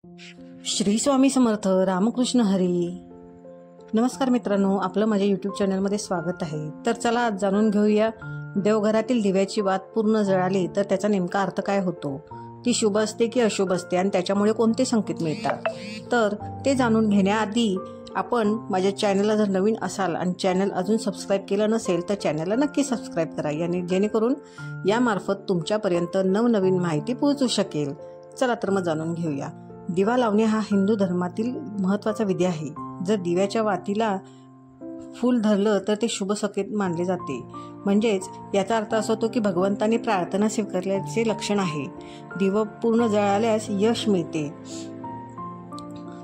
श्री स्वामी समर्थ रामकृष्ण हरी। नमस्कार मित्रांनो, आपलं माझ्या यूट्यूब चॅनलमध्ये स्वागत आहे। तर चला आज जाणून घेऊया, देवघरातील दिव्याची वात पूर्ण जळाली तर त्याचा नेमका अर्थ काय होतो, ती शुभ असते की अशुभ असते आणि त्याच्यामुळे कोणते संकेत मिळतात। तर ते जाणून घेण्याआधी आपण माझ्या चॅनलला जर नवीन असाल आणि चॅनल अजून सबस्क्राईब केलं नसेल तर चॅनलला नक्की सबस्क्राईब करा, जेणेकरून यामार्फत तुमच्यापर्यंत नवनवीन माहिती पोहोचू शकेल। चला तर मग जाणून घेऊया। दिवा लावणे हा हिंदू धर्मातील महत्त्वाचा विधी आहे। जर दिव्याच्या वातीला फूल धरलं तर ते शुभ संकेत मानले जाते। म्हणजेच याचा अर्थ असा होतो की भगवंताने प्रार्थना स्वीकारल्याचे लक्षण आहे। दिवा पूर्ण जळाल्यास यश मिळते।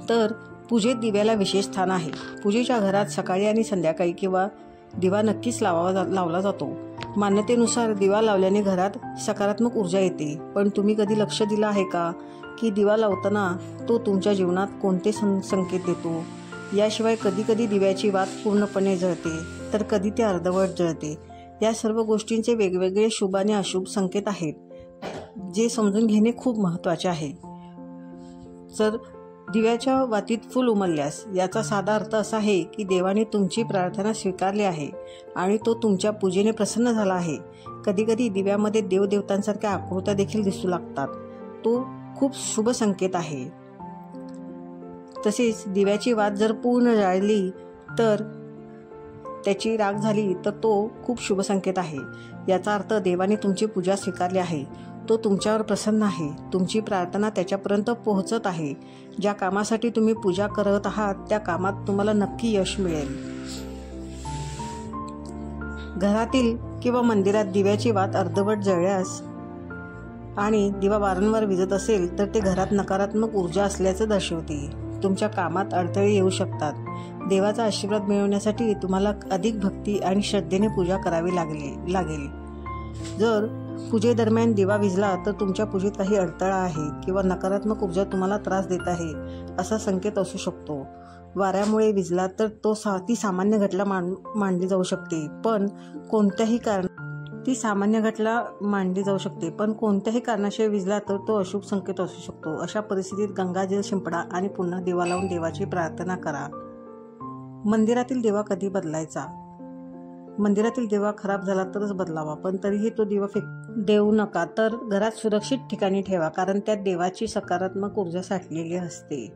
तर पूजेत दिव्याला विशेष स्थान आहे। पूजेच्या घरात सकाळी आणि संध्याकाळी किंवा दिवा नक्कीच लावला जातो। मान्यतेनुसार दिवा लावल्याने घरात सकारात्मक ऊर्जा येते। पण तुम्ही कधी लक्ष दिलं आहे का की दिवा लावताना तो तुमच्या जीवनात कोणते संकेत देतो? याशिवाय कधी कधी दिव्याची वात पूर्णपणे जळते तर कधी ते अर्धवट जळते। या सर्व गोष्टींचे वेगवेगळे शुभ आणि अशुभ संकेत आहेत, जे समजून घेणे खूप महत्त्वाचे आहे। जर दिव्याच्या वातीत फूल उमलल्यास याचा साधा अर्थ असा आहे की देवाने तुमची प्रार्थना स्वीकारली आहे आणि तो तुमच्या पूजेने प्रसन्न झाला आहे। कधी कधी दिव्यामध्ये देवदेवतांसारख्या आकृत्या देखील दिसू लागतात, तो खूप शुभ संकेत आहे। तसेच दिव्याची वात जर पूर्ण जाळली तर त्याची राख झाली तर तो खूप शुभ संकेत आहे। याचा अर्थ देवाने तुमची पूजा स्वीकारली आहे, तो तुमच्यावर प्रसन्न आहे, तुमची प्रार्थना त्याच्यापर्यंत पोहोचत आहे। ज्या कामासाठी तुम्ही पूजा करत आहात त्या कामात तुम्हाला नक्की यश मिळेल। घरातील किंवा मंदिरात दिव्याची वात अर्धवट जळल्यास आणि दिवा वारंवार विझत असेल तर ते घरात नकारात्मक ऊर्जा असल्याचं दर्शवते। तुमच्या कामात अडथळे येऊ शकतात। देवाचा आशीर्वाद मिळवण्यासाठी तुम्हाला अधिक भक्ती आणि श्रद्धेने पूजा करावी लागेल। जर पूजेदरम्यान दिवा विझला तर तुमच्या पूजेत काही अडथळा आहे किंवा नकारात्मक ऊर्जा तुम्हाला त्रास देत आहे असा संकेत असू शकतो। वाऱ्यामुळे विझला तर ती सामान्य घटना मानली जाऊ शकते, पण कोणत्याही कारणाशिवाय विझला तर तो अशुभ संकेत असू शकतो। अशा परिस्थितीत गंगाजल शिंपडा आणि पुन्हा दिवा लावून देवाची प्रार्थना करा। मंदिरातील दिवा कधी बदलायचा? मंदिरातील दिवा खराब झाला तरच बदलावा, पण तरीही तो दिवा देऊ नका, तर घरात सुरक्षित ठिकाणी ठेवा, कारण त्यात देवाची सकारात्मक ऊर्जा साठलेली असते।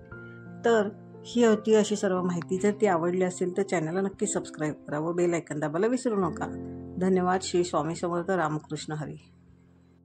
तर ही होती अशी सर्व माहिती। जर ती आवडली असेल तर चॅनलला नक्की सबस्क्राईब करा व बेल आयकॉन दाबायला विसरू नका। धन्यवाद। श्री स्वामी समर्थ रामकृष्ण हरी।